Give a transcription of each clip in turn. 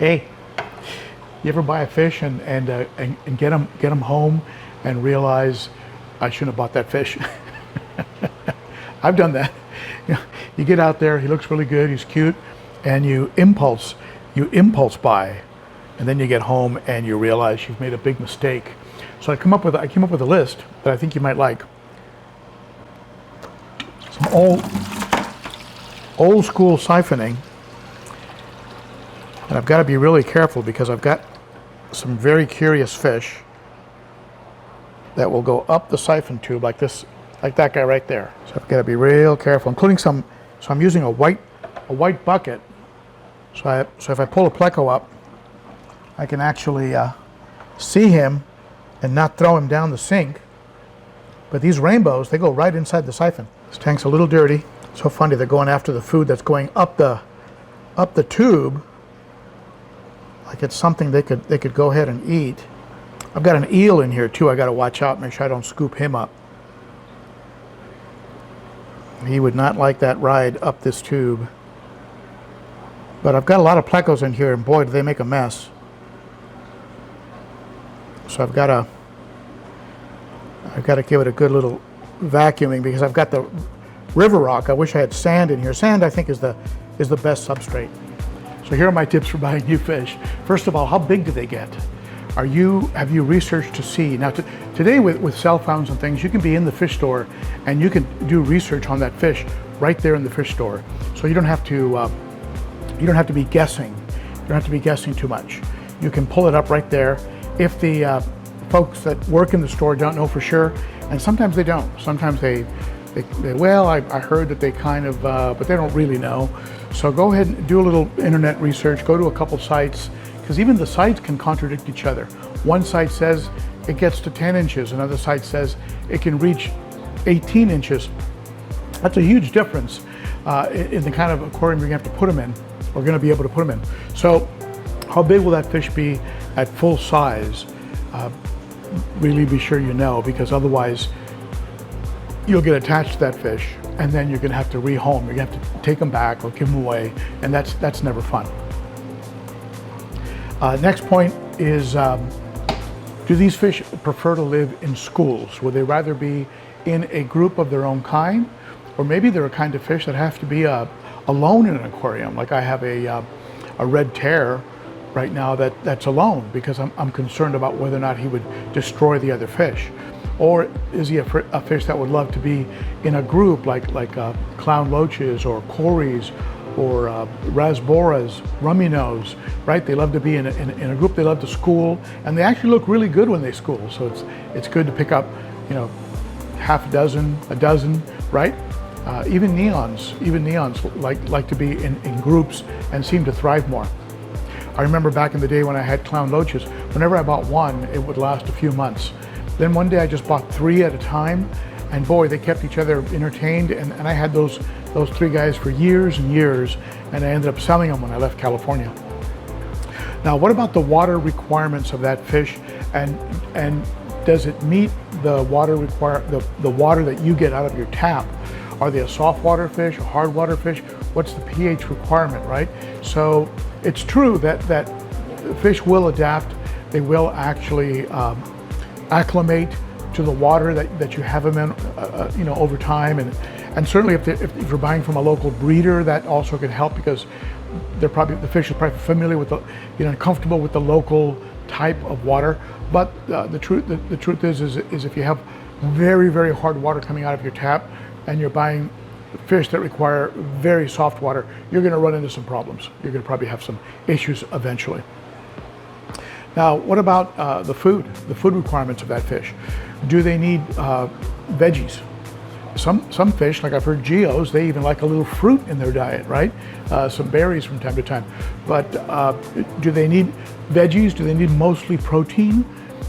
Hey, you ever buy a fish and get them home and realize I shouldn't have bought that fish? I've done that. You get out there, he looks really good, he's cute, and you impulse buy, and then you get home and you realize you've made a big mistake. So I came up with a list that I think you might like. Some old school siphoning. And I've got to be really careful because I've got some very curious fish that will go up the siphon tube like this, like that guy right there. So I've got to be real careful, including some. So I'm using a white bucket. So if I pull a pleco up, I can actually see him and not throw him down the sink. But these rainbows, they go right inside the siphon. This tank's a little dirty. So funny, they're going after the food that's going up the tube. Like it's something they could go ahead and eat. I've got an eel in here too. I got to watch out, make sure I don't scoop him up. He would not like that ride up this tube. But I've got a lot of plecos in here, and boy, do they make a mess. So I've got to give it a good little vacuuming because I've got the river rock. I wish I had sand in here. Sand, I think, is the best substrate. So here are my tips for buying new fish. First of all, how big do they get? Have you researched to see? Now today with cell phones and things, you can be in the fish store and you can do research on that fish right there in the fish store. So you don't have to be guessing. You don't have to be guessing too much. You can pull it up right there. If the folks that work in the store don't know for sure, and sometimes they don't. Sometimes they well, I heard that they kind of, but they don't really know. So go ahead and do a little internet research, go to a couple sites, because even the sites can contradict each other. One site says it gets to 10 inches, another site says it can reach 18 inches. That's a huge difference in the kind of aquarium you're gonna have to put them in, or gonna be able to put them in. So how big will that fish be at full size? Really be sure you know, because otherwise you'll get attached to that fish and then you're gonna have to rehome. You're gonna have to take them back or give them away, and that's never fun. Next point is, do these fish prefer to live in schools? Would they rather be in a group of their own kind? Or maybe they're a kind of fish that have to be alone in an aquarium. Like I have a red tear right now that's alone because I'm concerned about whether or not he would destroy the other fish. Or is he a fish that would love to be in a group like clown loaches or cories or rasboras, rummy nose, right? They love to be in a group. They love to school, and they actually look really good when they school. So it's good to pick up, half a dozen, right? Even neons like to be in groups and seem to thrive more. I remember back in the day when I had clown loaches, whenever I bought one, it would last a few months. Then one day I just bought 3 at a time, and boy, they kept each other entertained, and I had those 3 guys for years and years, and I ended up selling them when I left California. Now, what about the water requirements of that fish, and does it meet the water the water that you get out of your tap? Are they a soft water fish, a hard water fish? What's the pH requirement, right? So it's true that fish will adapt. They will actually acclimate to the water that you have them in, over time, and certainly if you're buying from a local breeder, that also can help because the fish are probably familiar with comfortable with the local type of water. But the truth is if you have very, very hard water coming out of your tap and you're buying fish that require very soft water, you're going to run into some problems. You're going to probably have some issues eventually. Now, what about the food requirements of that fish? Do they need veggies? Some fish, like I've heard geos, they even like a little fruit in their diet, right? Some berries from time to time. But do they need veggies? Do they need mostly protein?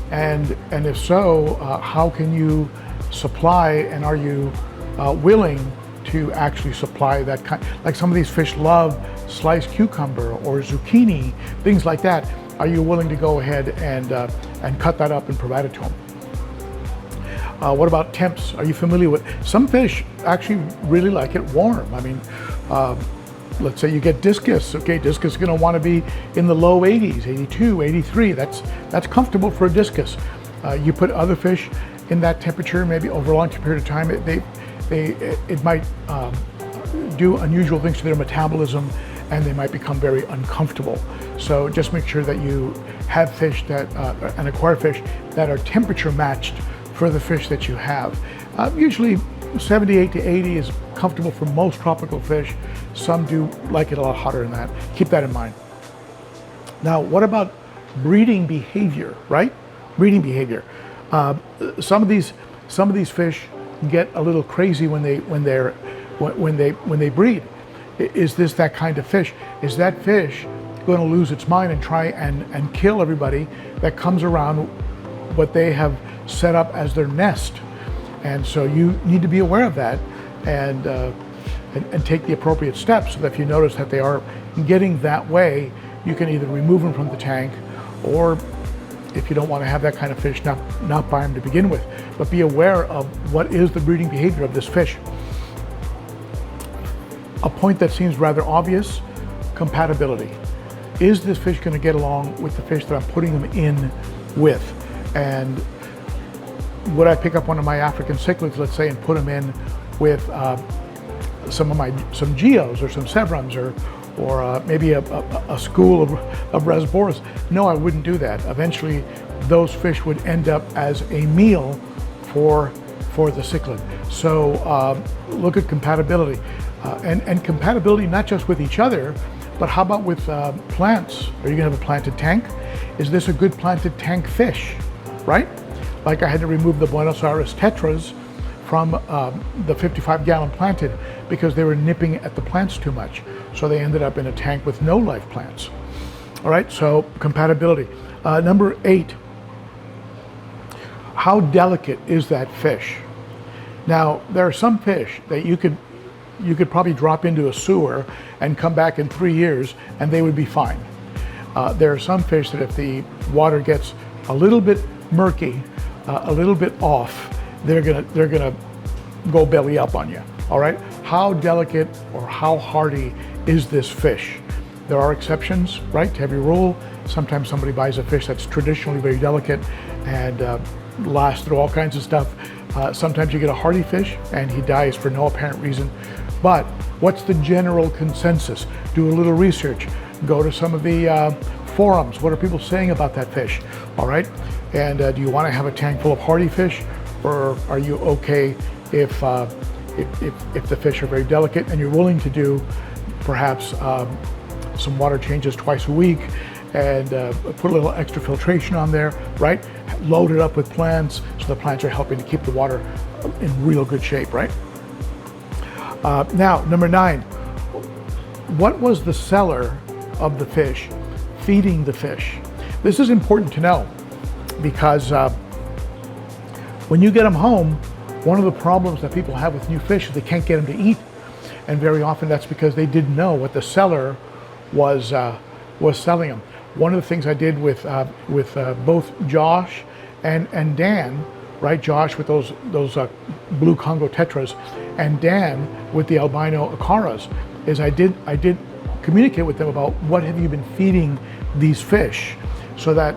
And if so, how can you supply, and are you willing to actually supply that kind? Like some of these fish love sliced cucumber or zucchini, things like that. Are you willing to go ahead and cut that up and provide it to them? What about temps? Are you familiar with? Some fish actually really like it warm. I mean, let's say you get discus. Okay, discus is going to want to be in the low 80s, 82, 83. That's comfortable for a discus. You put other fish in that temperature, maybe over a long period of time, it might do unusual things to their metabolism, and they might become very uncomfortable. So just make sure that you have fish that, and aquarium fish that are temperature matched for the fish that you have. Usually 78 to 80 is comfortable for most tropical fish. Some do like it a lot hotter than that. Keep that in mind. Now, what about breeding behavior, right? Breeding behavior. Some of these fish get a little crazy when they breed. Is this that kind of fish? Is that fish going to lose its mind and try and kill everybody that comes around what they have set up as their nest? And so you need to be aware of that and take the appropriate steps, so that if you notice that they are getting that way, you can either remove them from the tank, or if you don't want to have that kind of fish, not buy them to begin with. But be aware of what is the breeding behavior of this fish. A point that seems rather obvious: compatibility. Is this fish going to get along with the fish that I'm putting them in with? And would I pick up one of my African cichlids, let's say, and put them in with some geos or some sevrums, or maybe a school of rasboras? No, I wouldn't do that. Eventually, those fish would end up as a meal for the cichlid. So look at compatibility, and compatibility not just with each other, but how about with plants? Are you gonna have a planted tank? Is this a good planted tank fish, right? Like I had to remove the Buenos Aires tetras from the 55-gallon planted because they were nipping at the plants too much. So they ended up in a tank with no live plants. All right, so compatibility. Number 8, how delicate is that fish? Now, there are some fish that you could probably drop into a sewer and come back in 3 years and they would be fine. There are some fish that if the water gets a little bit murky, a little bit off, they're gonna go belly up on you. All right, how delicate or how hardy is this fish? There are exceptions, right, to every rule. Sometimes somebody buys a fish that's traditionally very delicate and lasts through all kinds of stuff. Sometimes you get a hardy fish and he dies for no apparent reason. But what's the general consensus? Do a little research. Go to some of the forums. What are people saying about that fish? All right, and do you want to have a tank full of hardy fish, or are you okay if the fish are very delicate and you're willing to do perhaps some water changes twice a week and put a little extra filtration on there, right? Load it up with plants, so the plants are helping to keep the water in real good shape, right? Now, number 9, what was the seller of the fish feeding the fish? This is important to know because when you get them home, one of the problems that people have with new fish is they can't get them to eat. And very often that's because they didn't know what the seller was selling them. One of the things I did with both Josh and Dan, right? Josh with those blue Congo tetras, and Dan with the albino acaras, is I did communicate with them about what have you been feeding these fish, so that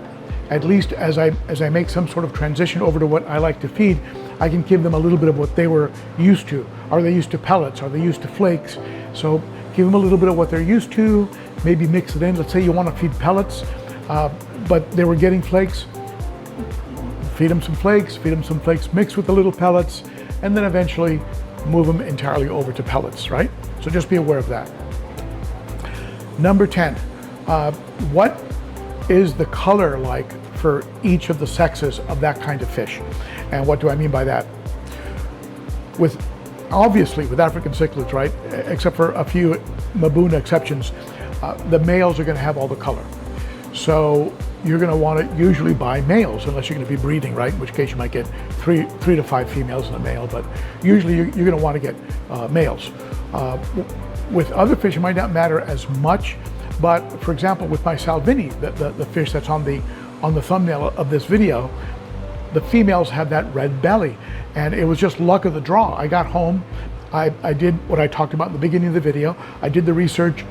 at least as I make some sort of transition over to what I like to feed, I can give them a little bit of what they were used to. Are they used to pellets? Are they used to flakes? So give them a little bit of what they're used to, maybe mix it in. Let's say you want to feed pellets, but they were getting flakes. Feed them some flakes mixed with the little pellets, and then eventually move them entirely over to pellets, right? So just be aware of that. Number 10, what is the color like for each of the sexes of that kind of fish? And what do I mean by that? Obviously with African cichlids, right, except for a few Mabuna exceptions, the males are going to have all the color. So you're going to want to usually buy males, unless you're going to be breeding, right? In which case you might get three to five females and a male, but usually you're going to want to get males. With other fish, it might not matter as much, but for example, with my Salvini, the fish that's on the thumbnail of this video, the females have that red belly, and it was just luck of the draw. I got home I did what I talked about in the beginning of the video. I did the research,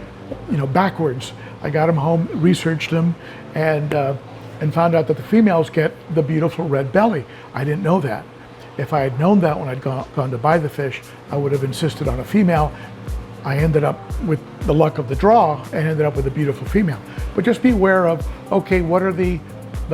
backwards. I got them home, researched them, and found out that the females get the beautiful red belly. I didn't know that. If I had known that when I'd gone to buy the fish, I would have insisted on a female. I ended up with the luck of the draw and ended up with a beautiful female. But just be aware of, okay, what are the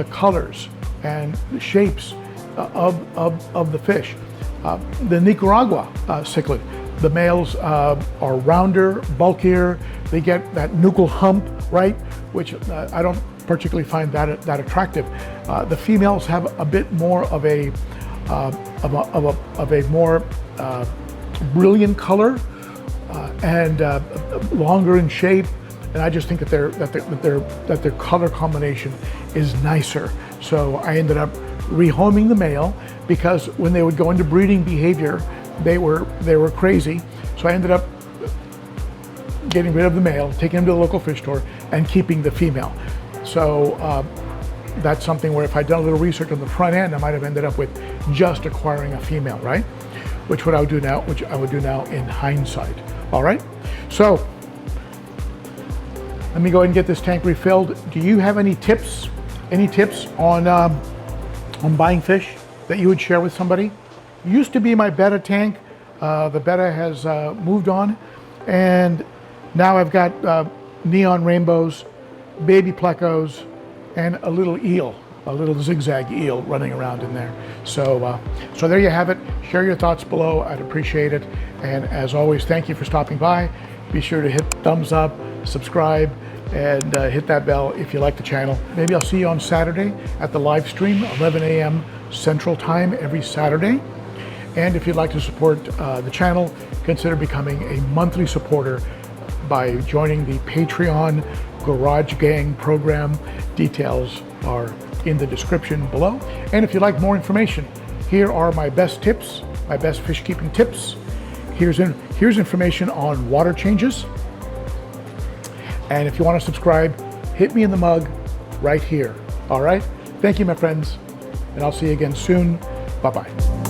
colors and the shapes of the fish. The Nicaragua cichlid, the males are rounder, bulkier. They get that nuchal hump, right? Which I don't particularly find that attractive. The females have a bit more of a more brilliant color and longer in shape. And I just think that their color combination is nicer. So I ended up rehoming the male because when they would go into breeding behavior, they were crazy. So I ended up getting rid of the male, taking him to the local fish store, and keeping the female. So that's something where if I'd done a little research on the front end, I might have ended up with just acquiring a female, right? Which I would do now in hindsight. All right. So let me go ahead and get this tank refilled. Do you have any tips? Any tips on buying fish that you would share with somebody? It used to be my betta tank. The betta has moved on, and now I've got neon rainbows, baby plecos, and a little eel, a little zigzag eel running around in there. So, so there you have it. Share your thoughts below. I'd appreciate it. And as always, thank you for stopping by. Be sure to hit thumbs up, subscribe, and hit that bell if you like the channel. Maybe I'll see you on Saturday at the live stream, 11 a.m. Central Time every Saturday. And if you'd like to support the channel, consider becoming a monthly supporter by joining the Patreon Garage Gang program. Details are in the description below. And if you'd like more information, here are my best tips, my best fish keeping tips. Here's information on water changes. And if you want to subscribe, hit me in the mug right here. All right? Thank you, my friends. And I'll see you again soon. Bye-bye.